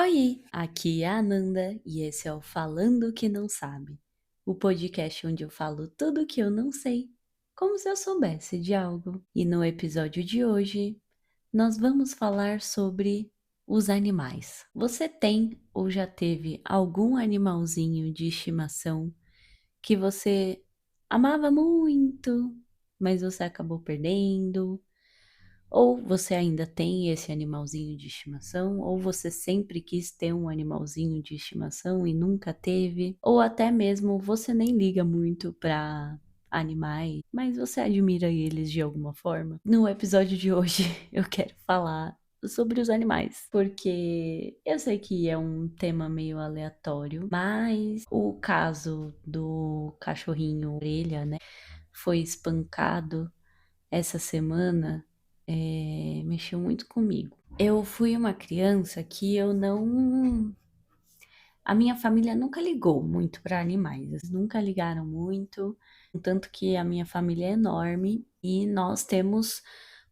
Oi, aqui é a Ananda e esse é o Falando que Não Sabe, o podcast onde eu falo tudo o que eu não sei, como se eu soubesse de algo. E no episódio de hoje, nós vamos falar sobre os animais. Você tem ou já teve algum animalzinho de estimação que você amava muito, mas você acabou perdendo? Ou você ainda tem esse animalzinho de estimação, ou você sempre quis ter um animalzinho de estimação e nunca teve, ou até mesmo você nem liga muito para animais, mas você admira eles de alguma forma. No episódio de hoje eu quero falar sobre os animais, porque eu sei que é um tema meio aleatório, mas o caso do cachorrinho orelha, né, foi espancado essa semana mexeu muito comigo. Eu fui uma criança que eu não. A minha família nunca ligou muito para animais, eles nunca ligaram muito, tanto que a minha família é enorme e nós temos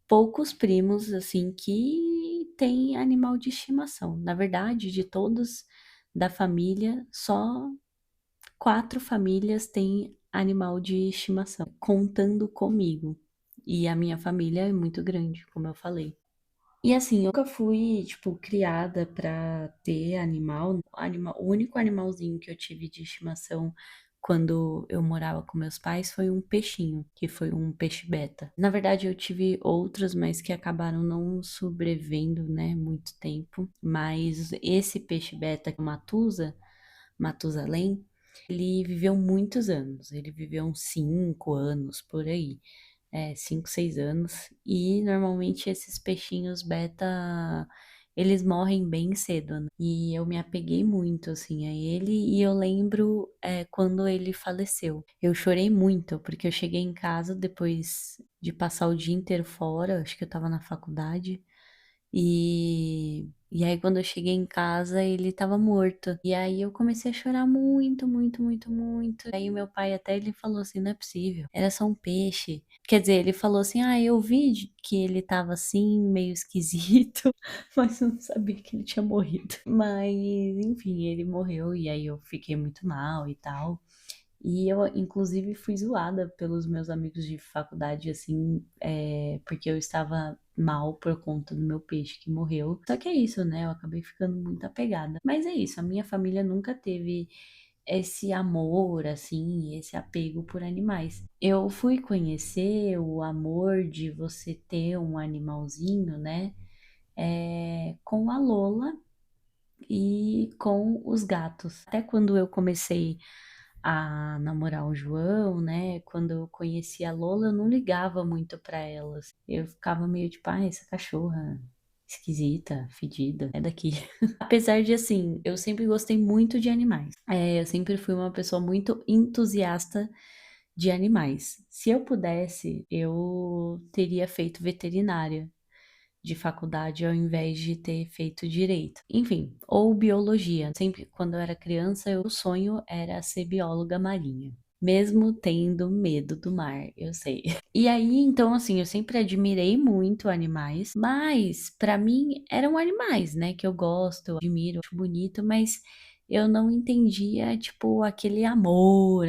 poucos primos assim que têm animal de estimação. Na verdade, de todos da família, só 4 famílias têm animal de estimação, contando comigo. E a minha família é muito grande, como eu falei. E assim, eu nunca fui, tipo, criada pra ter animal. O único animalzinho que eu tive de estimação quando eu morava com meus pais foi um peixinho, que foi um peixe beta. Na verdade, eu tive outros, mas que acabaram não sobrevivendo, né, muito tempo. Mas esse peixe beta, que é o Matusalém, ele viveu muitos anos. Ele viveu uns 5 anos por aí. 5, 6 anos. E normalmente esses peixinhos beta, eles morrem bem cedo, né? E eu me apeguei muito, assim, a ele. E eu lembro, quando ele faleceu. Eu chorei muito, porque eu cheguei em casa depois de passar o dia inteiro fora. Acho que eu tava na faculdade. E aí, quando eu cheguei em casa, ele tava morto. E aí eu comecei a chorar muito, muito, muito, muito. Aí o meu pai até ele falou assim: não é possível, era só um peixe. Quer dizer, ele falou assim: ah, eu vi que ele tava assim, meio esquisito, mas eu não sabia que ele tinha morrido. Mas, enfim, ele morreu e aí eu fiquei muito mal e tal. E eu, inclusive, fui zoada pelos meus amigos de faculdade, assim, porque eu estava mal por conta do meu peixe que morreu. Só que é isso, né? Eu acabei ficando muito apegada. Mas é isso, a minha família nunca teve esse amor, assim, esse apego por animais. Eu fui conhecer o amor de você ter um animalzinho, né? Com a Lola e com os gatos. Até quando eu comecei a namorar o João, né? Quando eu conheci a Lola, eu não ligava muito pra elas. Eu ficava meio tipo, ah, essa cachorra esquisita, fedida, é daqui. Apesar de assim, eu sempre gostei muito de animais. Eu sempre fui uma pessoa muito entusiasta de animais. Se eu pudesse, eu teria feito veterinária de faculdade ao invés de ter feito direito. Enfim, ou biologia. Sempre quando eu era criança, o sonho era ser bióloga marinha. Mesmo tendo medo do mar, eu sei. E aí, então, assim, eu sempre admirei muito animais, mas pra mim eram animais, né? Que eu gosto, eu admiro, acho bonito, mas eu não entendia, tipo, aquele amor,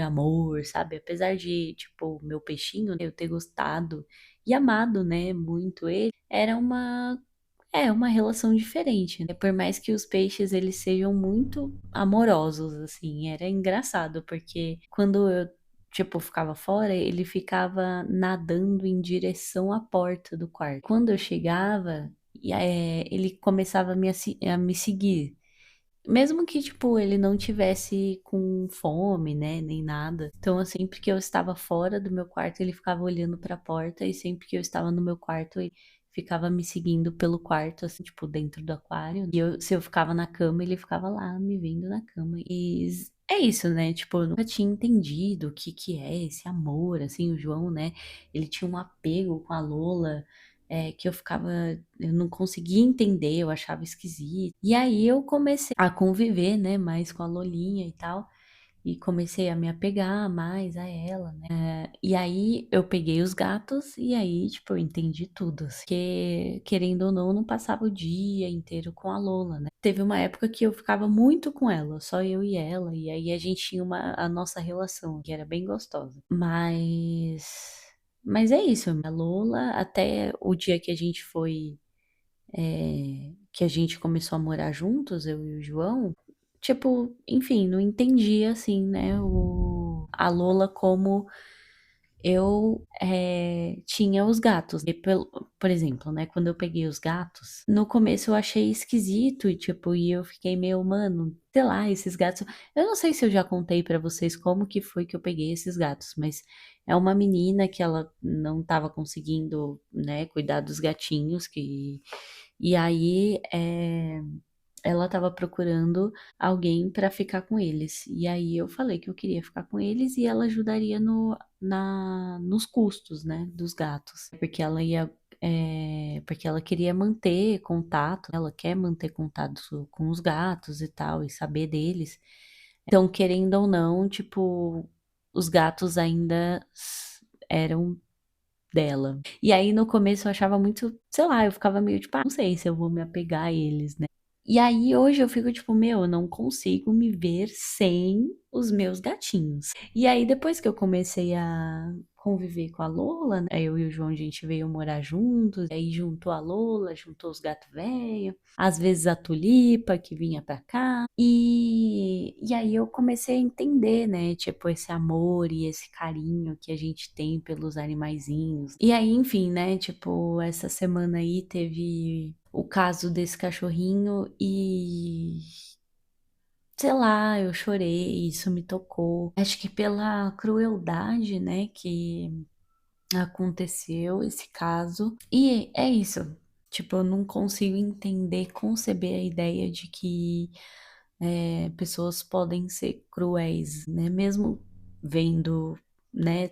sabe? Apesar de, tipo, meu peixinho, eu ter gostado e amado, né, muito ele, era uma relação diferente, né? Por mais que os peixes eles sejam muito amorosos, assim, era engraçado, porque quando eu, tipo, ficava fora, ele ficava nadando em direção à porta do quarto. Quando eu chegava, ele começava a me seguir. Mesmo que, tipo, ele não tivesse com fome, né, nem nada. Então, assim, sempre que eu estava fora do meu quarto, ele ficava olhando para a porta, e sempre que eu estava no meu quarto, ele ficava me seguindo pelo quarto, assim, tipo, dentro do aquário. E se eu ficava na cama, ele ficava lá me vendo na cama. E é isso, né? Tipo, eu nunca tinha entendido o que que é esse amor, assim, o João, né? Ele tinha um apego com a Lola que eu não conseguia entender, eu achava esquisito. E aí eu comecei a conviver, né, mais com a Lolinha e tal. e comecei a me apegar mais a ela, né. E aí eu peguei os gatos e aí, tipo, eu entendi tudo, assim, porque querendo ou não, eu não passava o dia inteiro com a Lola, né. Teve uma época que eu ficava muito com ela, só eu e ela, e aí a gente tinha a nossa relação, que era bem gostosa. Mas é isso, a Lola até o dia que a gente foi, que a gente começou a morar juntos, eu e o João, tipo, enfim, não entendia, assim, né, a Lola como eu, tinha os gatos. E por exemplo, né, quando eu peguei os gatos, no começo eu achei esquisito e, tipo, e eu fiquei meio: "Mano, sei lá, esses gatos". Eu não sei se eu já contei pra vocês como que foi que eu peguei esses gatos, mas é uma menina que ela não estava conseguindo, né, cuidar dos gatinhos e aí, ela estava procurando alguém para ficar com eles. E aí eu falei que eu queria ficar com eles e ela ajudaria nos custos, né, dos gatos. Porque ela queria manter contato, ela quer manter contato com os gatos e tal, e saber deles. Então, querendo ou não, tipo, os gatos ainda eram dela. E aí no começo eu achava muito, sei lá, eu ficava meio tipo: "Ah, não sei se eu vou me apegar a eles, né". E aí hoje eu fico tipo: "Meu, eu não consigo me ver sem os meus gatinhos". E aí depois que eu comecei a conviver com a Lola, né, eu e o João a gente veio morar juntos, aí juntou a Lola, juntou os gato velho, às vezes a Tulipa que vinha pra cá, e aí eu comecei a entender, né, tipo, esse amor e esse carinho que a gente tem pelos animaizinhos. E aí, enfim, né, tipo, essa semana aí teve o caso desse cachorrinho e, sei lá, eu chorei, isso me tocou. Acho que pela crueldade, né, que aconteceu esse caso. E é isso, tipo, eu não consigo entender, conceber a ideia de que, pessoas podem ser cruéis, né, mesmo vendo, né,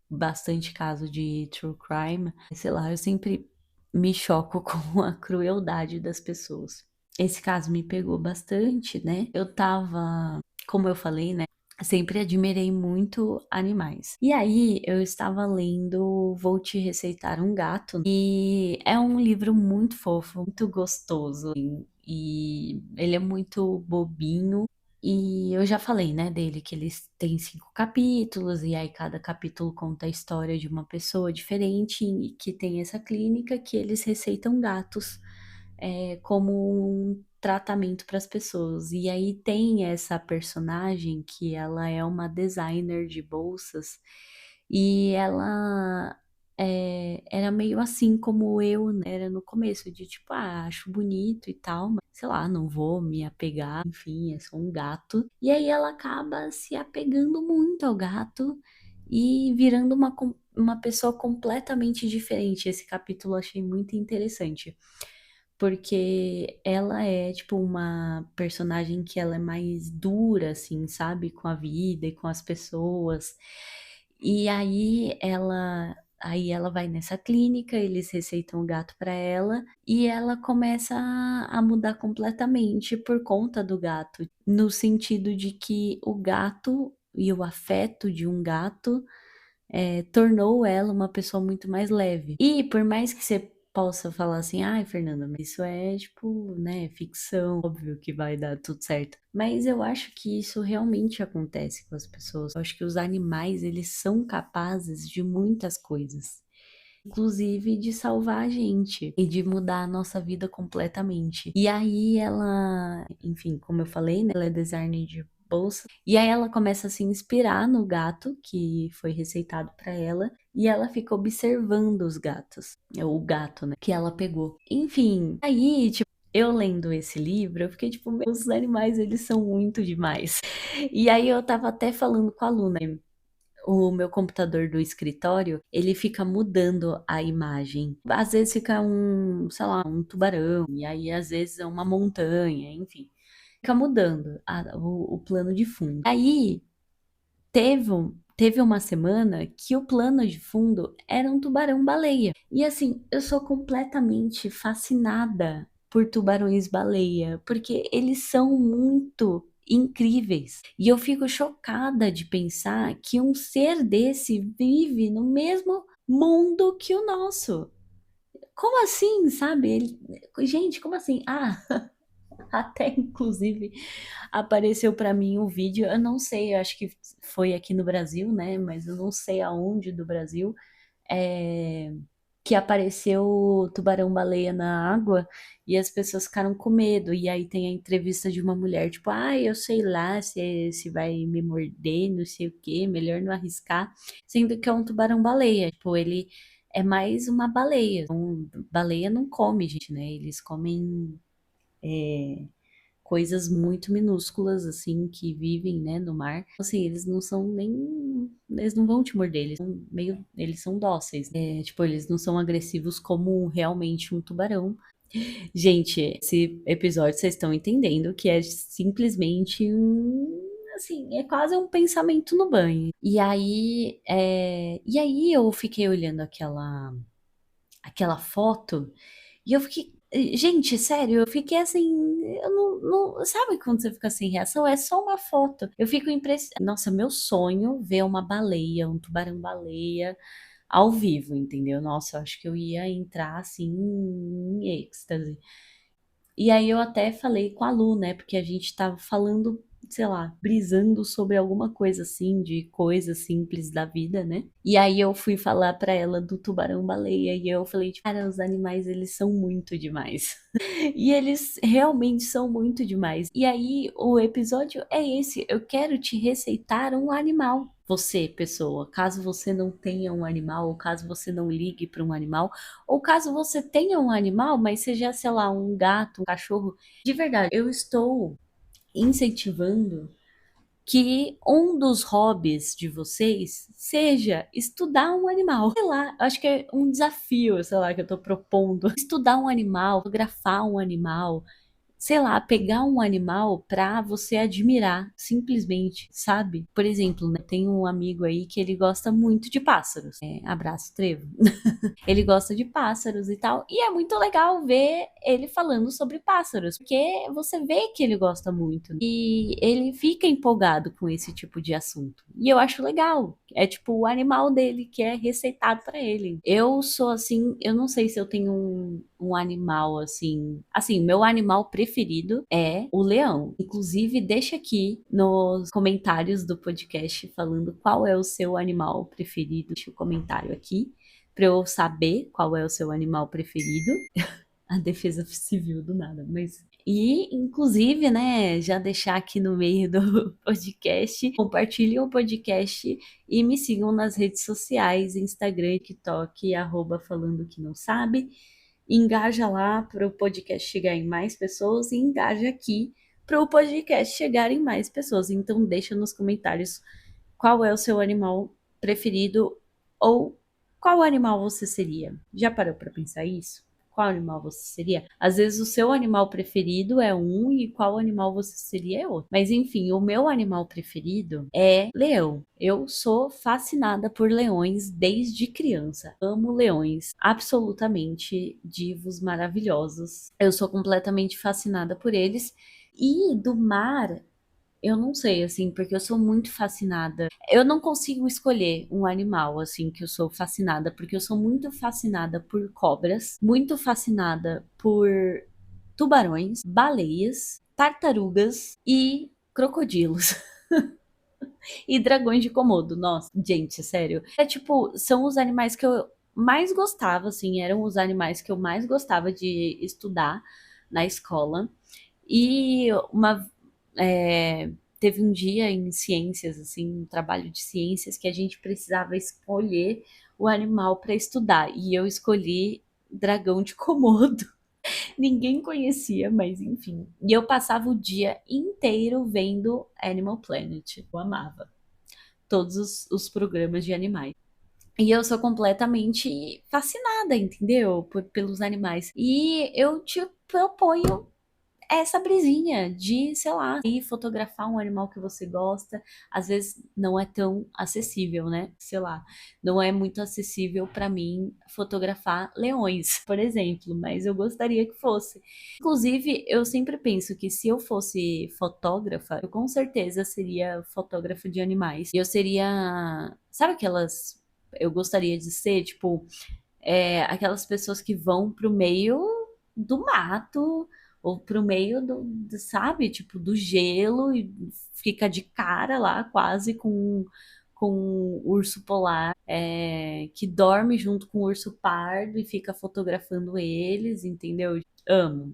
bastante caso de true crime, sei lá, eu sempre me choco com a crueldade das pessoas. Esse caso me pegou bastante, né, eu estava, como eu falei, né, sempre admirei muito animais. E aí eu estava lendo Vou Te Receitar um Gato, e é um livro muito fofo, muito gostoso, e ele é muito bobinho, e eu já falei, né, dele que eles têm 5 capítulos, e aí cada capítulo conta a história de uma pessoa diferente e que tem essa clínica que eles receitam gatos, como um tratamento para as pessoas. E aí tem essa personagem que ela é uma designer de bolsas, e ela, era meio assim como eu, né, era no começo de tipo: "Ah, acho bonito e tal, mas sei lá, não vou me apegar, enfim, é só um gato". E aí ela acaba se apegando muito ao gato e virando uma pessoa completamente diferente. Esse capítulo eu achei muito interessante. Porque ela é, tipo, uma personagem que ela é mais dura, assim, sabe, com a vida e com as pessoas. E aí ela vai nessa clínica, eles receitam o gato pra ela, e ela começa a mudar completamente por conta do gato, no sentido de que o gato e o afeto de um gato tornou ela uma pessoa muito mais leve. E por mais que você possa falar assim: "Ai, Fernanda, mas isso é tipo, né, ficção, óbvio que vai dar tudo certo". Mas eu acho que isso realmente acontece com as pessoas. Eu acho que os animais, eles são capazes de muitas coisas, inclusive de salvar a gente e de mudar a nossa vida completamente. E aí ela, enfim, como eu falei, né, ela é designer de bolsa, e aí ela começa a se inspirar no gato que foi receitado para ela, e ela fica observando os gatos, o gato, né, que ela pegou. Enfim, aí, tipo, eu lendo esse livro, eu fiquei tipo: "Meu, os animais, eles são muito demais". E aí eu estava até falando com a Luna, o meu computador do escritório, ele fica mudando a imagem. Às vezes fica sei lá, um tubarão, e aí às vezes é uma montanha, enfim. Fica mudando o plano de fundo. Aí teve uma semana que o plano de fundo era um tubarão-baleia. E assim, eu sou completamente fascinada por tubarões-baleia, porque eles são muito incríveis. E eu fico chocada de pensar que um ser desse vive no mesmo mundo que o nosso. Como assim, sabe? Gente, como assim? Ah, até inclusive apareceu para mim um vídeo, eu não sei, eu acho que foi aqui no Brasil, né? Mas eu não sei aonde do Brasil, é, que apareceu tubarão-baleia na água e as pessoas ficaram com medo. E aí tem a entrevista de uma mulher, tipo, ah, eu sei lá se vai me morder, não sei o quê, melhor não arriscar. Sendo que é um tubarão-baleia, tipo, ele é mais uma baleia. Baleia não come, gente, né? Eles comem coisas muito minúsculas, assim, que vivem, né, no mar. Assim, eles não são nem. Eles não vão te morder, eles são meio. Eles são dóceis, né? Tipo, eles não são agressivos como realmente um tubarão. Gente, esse episódio vocês estão entendendo que é simplesmente um. Assim, é quase um pensamento no banho. E aí eu fiquei olhando aquela foto e eu fiquei. Gente, sério, eu fiquei assim. Eu sabe quando você fica sem reação? É só uma foto. Eu fico impressionada. Nossa, meu sonho ver uma baleia, um tubarão-baleia ao vivo, entendeu? Nossa, eu acho que eu ia entrar assim em êxtase. E aí eu até falei com a Lu, né? Porque a gente tava falando, sei lá, brisando sobre alguma coisa assim, de coisas simples da vida, né? E aí eu fui falar pra ela do tubarão-baleia e eu falei, tipo, cara, os animais, eles são muito demais. E eles realmente são muito demais. E aí o episódio é esse, eu quero te receitar um animal. Você, pessoa, caso você não tenha um animal, ou caso você não ligue para um animal, ou caso você tenha um animal, mas seja, sei lá, um gato, um cachorro, de verdade, eu estou incentivando que um dos hobbies de vocês seja estudar um animal. Sei lá, acho que é um desafio, sei lá, que eu tô propondo. Estudar um animal, fotografar um animal, sei lá, pegar um animal pra você admirar, simplesmente, sabe? Por exemplo, né, tem um amigo aí que ele gosta muito de pássaros. Abraço, Trevo. Ele gosta de pássaros e tal. E é muito legal ver ele falando sobre pássaros, porque você vê que ele gosta muito. E ele fica empolgado com esse tipo de assunto. E eu acho legal. É tipo o animal dele que é receitado pra ele. Eu sou assim, eu não sei se eu tenho um animal assim. Assim, meu animal preferido é o leão. Inclusive, deixa aqui nos comentários do podcast falando qual é o seu animal preferido. Deixa o comentário aqui para eu saber qual é o seu animal preferido. A defesa civil do nada, mas. E, inclusive, né, já deixar aqui no meio do podcast, compartilhem o podcast e me sigam nas redes sociais, Instagram, TikTok, @falando que não sabe. Engaja lá para o podcast chegar em mais pessoas e engaja aqui para o podcast chegar em mais pessoas. Então, deixa nos comentários qual é o seu animal preferido ou qual animal você seria? Já parou para pensar isso? Qual animal você seria? Às vezes o seu animal preferido é um e qual animal você seria é outro. Mas enfim, o meu animal preferido é leão. Eu sou fascinada por leões desde criança. Amo leões, absolutamente divos maravilhosos. Eu sou completamente fascinada por eles. E do mar, eu não sei, assim, porque eu sou muito fascinada. Eu não consigo escolher um animal, assim, que eu sou fascinada, porque eu sou muito fascinada por cobras, muito fascinada por tubarões, baleias, tartarugas e crocodilos. E dragões de Komodo. Nossa, gente, sério. É tipo, são os animais que eu mais gostava, assim, eram os animais que eu mais gostava de estudar na escola. E é, teve um dia em ciências, assim, um trabalho de ciências, que a gente precisava escolher o animal para estudar. E eu escolhi dragão de Komodo. Ninguém conhecia, mas enfim. E eu passava o dia inteiro vendo Animal Planet. Eu amava todos os programas de animais. E eu sou completamente fascinada, entendeu? Pelos animais. E eu te proponho essa brisinha de, sei lá, ir fotografar um animal que você gosta. Às vezes não é tão acessível, né? Sei lá, não é muito acessível para mim fotografar leões, por exemplo, mas eu gostaria que fosse. Inclusive, eu sempre penso que se eu fosse fotógrafa, eu com certeza seria fotógrafa de animais. E eu seria, sabe aquelas, eu gostaria de ser, tipo, aquelas pessoas que vão pro meio do mato ou pro meio sabe, tipo, do gelo e fica de cara lá quase com um urso polar, que dorme junto com o urso pardo e fica fotografando eles, entendeu? Amo.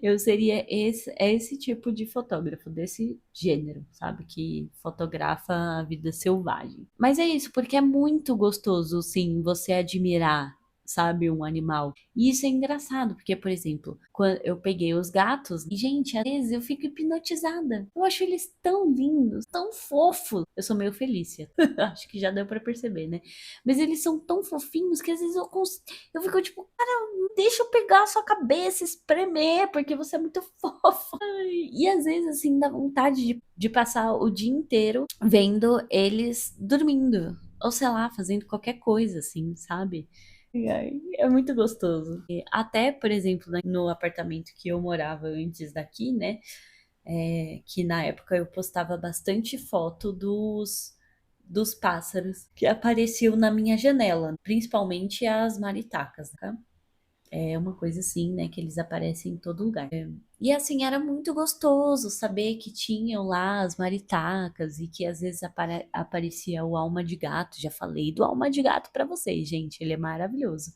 Eu seria esse tipo de fotógrafo, desse gênero, sabe? Que fotografa a vida selvagem. Mas é isso, porque é muito gostoso, sim, você admirar, sabe, um animal. E isso é engraçado, porque, por exemplo, quando eu peguei os gatos, e, gente, às vezes eu fico hipnotizada. Eu acho eles tão lindos, tão fofos. Eu sou meio Felícia. Acho que já deu pra perceber, né? Mas eles são tão fofinhos que às vezes eu fico tipo, deixa eu pegar a sua cabeça, espremer, porque você é muito fofo. Ai, e às vezes, assim, dá vontade de passar o dia inteiro vendo eles dormindo. Ou sei lá, fazendo qualquer coisa, assim, sabe? Ai, é muito gostoso. E até, por exemplo, né, no apartamento que eu morava antes daqui, né? Que na época eu postava bastante foto dos pássaros que apareciam na minha janela, principalmente as maritacas, tá? É uma coisa assim, né, que eles aparecem em todo lugar. E assim, era muito gostoso saber que tinham lá as maritacas e que às vezes aparecia o alma de gato. Já falei do alma de gato pra vocês, gente, ele é maravilhoso.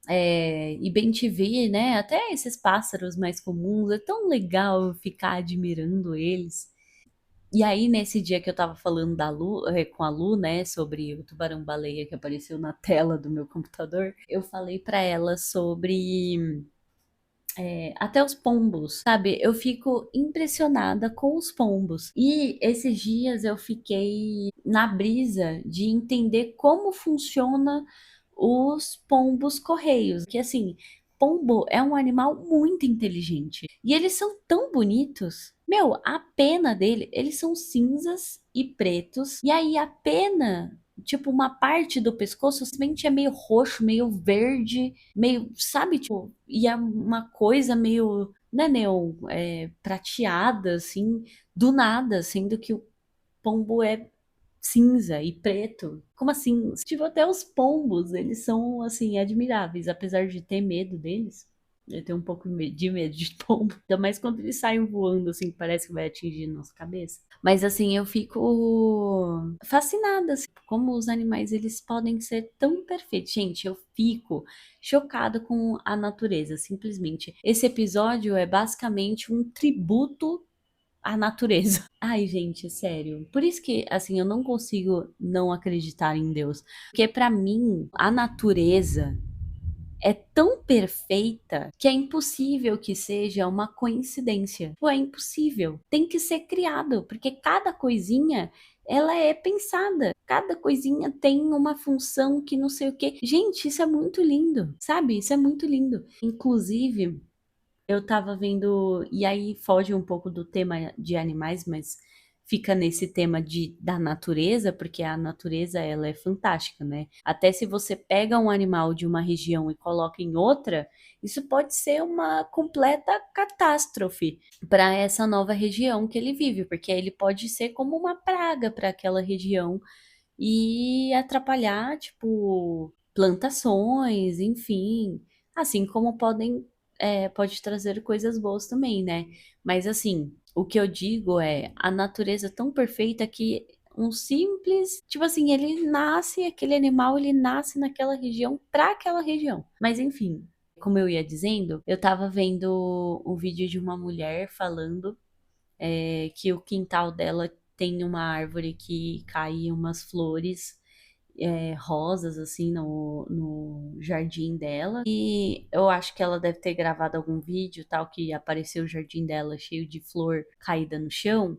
E bem te ver, né, até esses pássaros mais comuns, é tão legal ficar admirando eles. E aí, nesse dia que eu tava falando da Lu, com a Lu, né, sobre o tubarão-baleia que apareceu na tela do meu computador, eu falei pra ela sobre até os pombos, sabe? Eu fico impressionada com os pombos. E esses dias eu fiquei na brisa de entender como funciona os pombos correios, que assim, pombo é um animal muito inteligente e eles são tão bonitos. Meu, a pena dele, eles são cinzas e pretos, e aí a pena, tipo, uma parte do pescoço simplesmente é meio roxo, meio verde, meio, sabe, tipo, e é uma coisa meio, né, neon, prateada, assim, do nada, sendo que o pombo é cinza e preto. Como assim? Tipo, até os pombos, eles são, assim, admiráveis, apesar de ter medo deles. Eu tenho um pouco de medo de pombo. Ainda mais quando eles saem voando, assim, parece que vai atingir nossa cabeça. Mas, assim, eu fico fascinada, assim, como os animais, eles podem ser tão perfeitos. Gente, eu fico chocada com a natureza, simplesmente. Esse episódio é basicamente um tributo a natureza. Ai, gente, sério. Por isso que, assim, eu não consigo não acreditar em Deus. Porque pra mim, a natureza é tão perfeita que é impossível que seja uma coincidência. Pô, é impossível. Tem que ser criado, porque cada coisinha ela é pensada. Cada coisinha tem uma função que não sei o quê. Gente, isso é muito lindo, sabe? Isso é muito lindo. Inclusive, eu tava vendo, e aí foge um pouco do tema de animais, mas fica nesse tema da natureza, porque a natureza ela é fantástica, né? Até se você pega um animal de uma região e coloca em outra, isso pode ser uma completa catástrofe para essa nova região que ele vive, porque ele pode ser como uma praga para aquela região e atrapalhar, tipo, plantações, enfim. Assim como pode trazer coisas boas também, né? Mas assim, o que eu digo é a natureza tão perfeita que um simples, tipo assim, ele nasce, aquele animal, ele nasce naquela região para aquela região. Mas enfim, como eu ia dizendo, eu tava vendo um vídeo de uma mulher falando que o quintal dela tem uma árvore que cai umas flores rosas assim no jardim dela. E eu acho que ela deve ter gravado algum vídeo tal que apareceu o jardim dela cheio de flor caída no chão.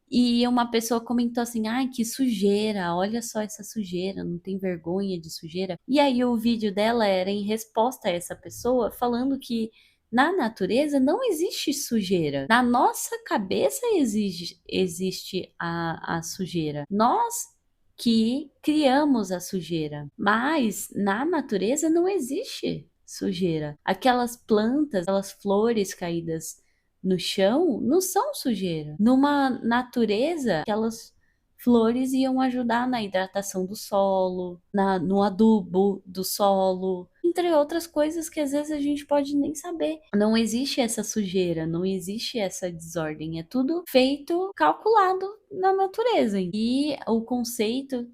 E uma pessoa comentou assim: ai, que sujeira, olha só essa sujeira, não tem vergonha de sujeira. E aí o vídeo dela era em resposta a essa pessoa, falando que Na natureza não existe sujeira. Na nossa cabeça existe a sujeira. Nós que criamos a sujeira. Mas na natureza não existe sujeira. Aquelas plantas, aquelas flores caídas no chão não são sujeira. Numa natureza, aquelas flores iam ajudar na hidratação do solo, no adubo do solo, entre outras coisas que às vezes a gente pode nem saber. Não existe essa sujeira, não existe essa desordem, é tudo feito, calculado na natureza. E o conceito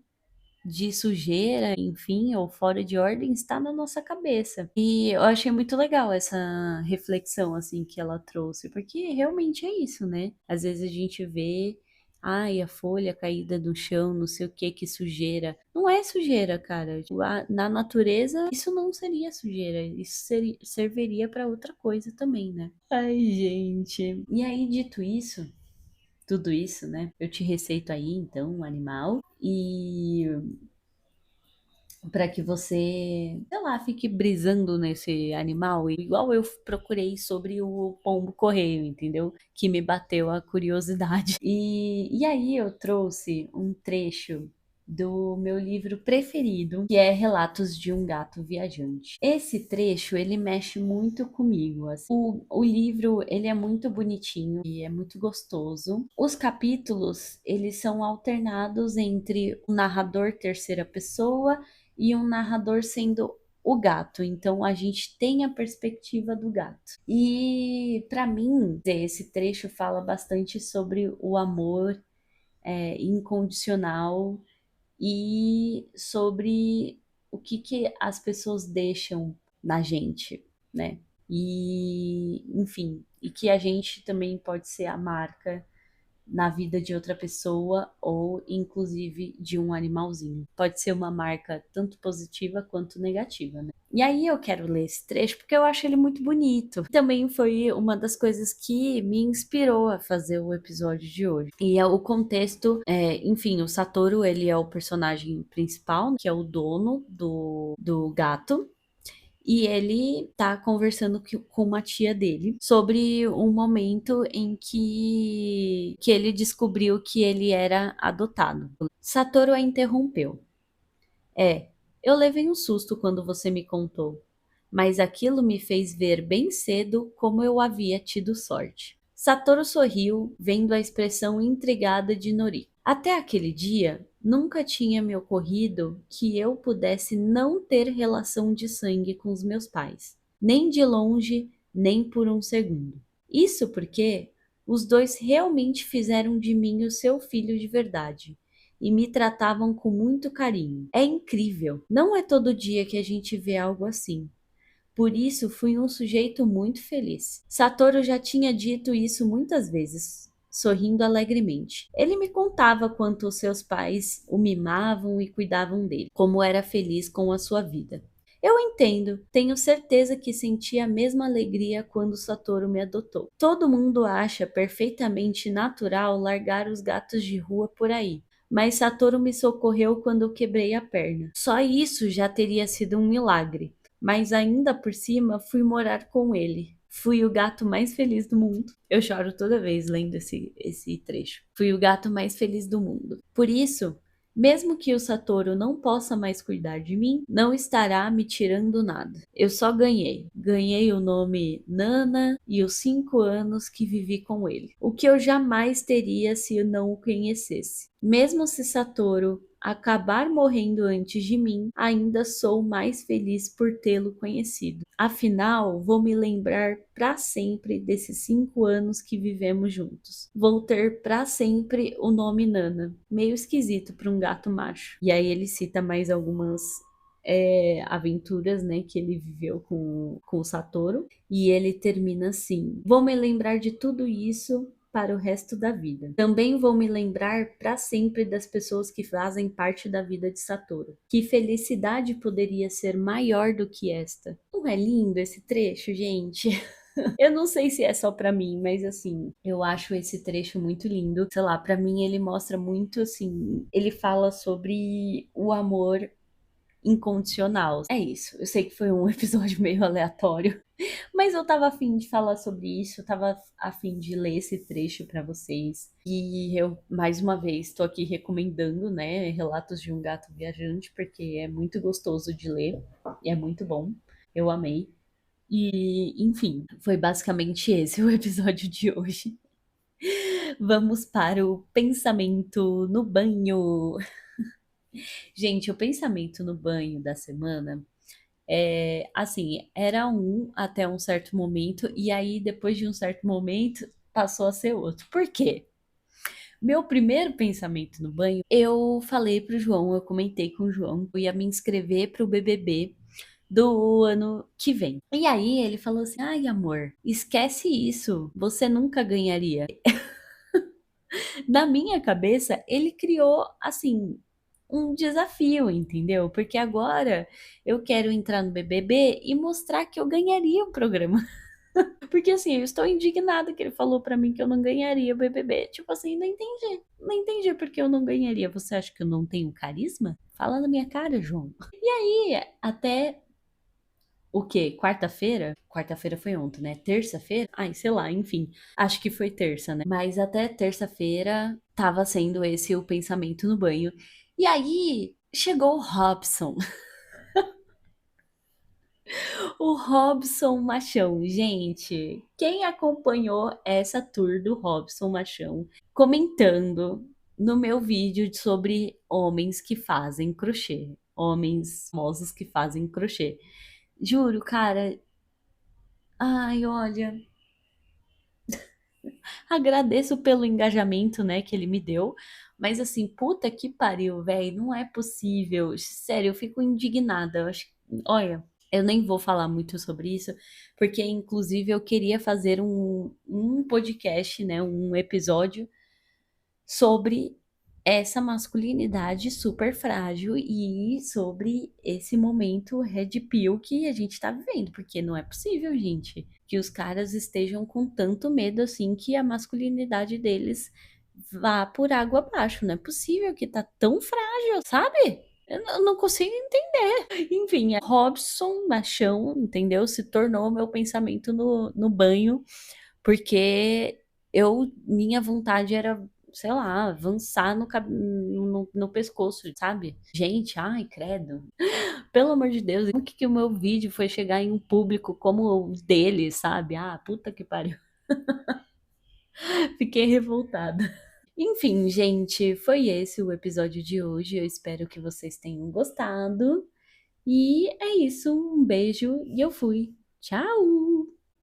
de sujeira, enfim, ou fora de ordem, está na nossa cabeça. E eu achei muito legal essa reflexão, assim, que ela trouxe, porque realmente é isso, né? Às vezes a gente vê, ai, a folha caída no chão, não sei o que sujeira. Não é sujeira, cara. Tipo, na natureza, isso não seria sujeira, isso serviria para outra coisa também, né? Ai, gente. E aí, dito isso, tudo isso, né? Eu te receito aí, então, um animal. E para que você, sei lá, fique brisando nesse animal, igual eu procurei sobre o pombo correio, entendeu? Que me bateu a curiosidade. E aí eu trouxe um trecho do meu livro preferido, que é Relatos de um Gato Viajante. Esse trecho, ele mexe muito comigo. Assim. O livro, ele é muito bonitinho e é muito gostoso. Os capítulos, eles são alternados entre o narrador terceira pessoa e um narrador sendo o gato. Então a gente tem a perspectiva do gato. E para mim, esse trecho fala bastante sobre o amor incondicional e sobre o que as pessoas deixam na gente, né? E, enfim, e que a gente também pode ser a marca na vida de outra pessoa ou inclusive de um animalzinho. Pode ser uma marca tanto positiva quanto negativa, né? E aí eu quero ler esse trecho porque eu acho ele muito bonito. Também foi uma das coisas que me inspirou a fazer o episódio de hoje. E é o contexto, enfim, o Satoru, ele é o personagem principal, que é o dono do gato. E ele tá conversando com uma tia dele sobre um momento em que ele descobriu que ele era adotado. Satoru a interrompeu. Eu levei um susto quando você me contou, mas aquilo me fez ver bem cedo como eu havia tido sorte. Satoru sorriu, vendo a expressão intrigada de Nori. Até aquele dia, nunca tinha me ocorrido que eu pudesse não ter relação de sangue com os meus pais, nem de longe, nem por um segundo. Isso porque os dois realmente fizeram de mim o seu filho de verdade e me tratavam com muito carinho. É incrível, não é todo dia que a gente vê algo assim. Por isso fui um sujeito muito feliz. Satoru já tinha dito isso muitas vezes, sorrindo alegremente. Ele me contava quanto os seus pais o mimavam e cuidavam dele, como era feliz com a sua vida. Eu entendo, tenho certeza que senti a mesma alegria quando Satoru me adotou. Todo mundo acha perfeitamente natural largar os gatos de rua por aí, mas Satoru me socorreu quando eu quebrei a perna. Só isso já teria sido um milagre. Mas ainda por cima fui morar com ele. Fui o gato mais feliz do mundo. Eu choro toda vez lendo esse trecho. Fui o gato mais feliz do mundo. Por isso, mesmo que o Satoru não possa mais cuidar de mim, não estará me tirando nada. Eu só ganhei. Ganhei o nome Nana e os 5 anos que vivi com ele. O que eu jamais teria se eu não o conhecesse. Mesmo se Satoru acabar morrendo antes de mim, ainda sou mais feliz por tê-lo conhecido. Afinal, vou me lembrar para sempre desses 5 anos que vivemos juntos. Vou ter para sempre o nome Nana. Meio esquisito para um gato macho. E aí ele cita mais algumas aventuras, né, que ele viveu com o Satoru. E ele termina assim: vou me lembrar de tudo isso para o resto da vida. Também vou me lembrar para sempre das pessoas que fazem parte da vida de Satoru. Que felicidade poderia ser maior do que esta? Não é lindo esse trecho, gente? Eu não sei se é só pra mim, mas assim, eu acho esse trecho muito lindo. Sei lá, pra mim ele mostra muito assim, ele fala sobre o amor incondicional. É isso. Eu sei que foi um episódio meio aleatório, mas eu estava a fim de falar sobre isso, eu estava a fim de ler esse trecho para vocês. E eu, mais uma vez, estou aqui recomendando, né, Relatos de um Gato Viajante, porque é muito gostoso de ler e é muito bom. Eu amei. E, enfim, foi basicamente esse o episódio de hoje. Vamos para o pensamento no banho. Gente, o pensamento no banho da semana é assim, era um até um certo momento, e aí depois de um certo momento passou a ser outro. Por quê? Meu primeiro pensamento no banho, eu falei pro João, eu comentei com o João, eu ia me inscrever pro BBB do ano que vem. E aí ele falou assim: ai, amor, esquece isso, você nunca ganharia. Na minha cabeça, ele criou assim um desafio, entendeu? Porque agora eu quero entrar no BBB e mostrar que eu ganharia o programa. Porque assim, eu estou indignada que ele falou pra mim que eu não ganharia o BBB. Tipo assim, não entendi. Não entendi porque eu não ganharia. Você acha que eu não tenho carisma? Fala na minha cara, João. E aí, até o quê? Quarta-feira? Quarta-feira foi ontem, né? Terça-feira? Ai, sei lá, enfim. Acho que foi terça, né? Mas até terça-feira tava sendo esse o pensamento no banho. E aí chegou o Robson. O Robson Machão, gente. Quem acompanhou essa tour do Robson Machão comentando no meu vídeo sobre homens que fazem crochê, homens famosos que fazem crochê. Juro, cara. Ai, olha, agradeço pelo engajamento, né, que ele me deu. Mas assim, puta que pariu, velho, não é possível. Sério, eu fico indignada. Eu acho, olha, eu nem vou falar muito sobre isso, porque inclusive eu queria fazer um podcast, né, um episódio sobre essa masculinidade super frágil e sobre esse momento red pill que a gente tá vivendo, porque não é possível, gente, que os caras estejam com tanto medo assim que a masculinidade deles vá por água abaixo. Não é possível que tá tão frágil, sabe? Eu não consigo entender. Enfim, Robson Machão, entendeu? Se tornou meu pensamento no banho, porque minha vontade era, sei lá, avançar no pescoço, sabe? Gente, ai, credo. Pelo amor de Deus, como que o meu vídeo foi chegar em um público como o dele, sabe? Ah, puta que pariu. Fiquei revoltada. Enfim, gente, foi esse o episódio de hoje. Eu espero que vocês tenham gostado. E é isso. Um beijo e eu fui. Tchau!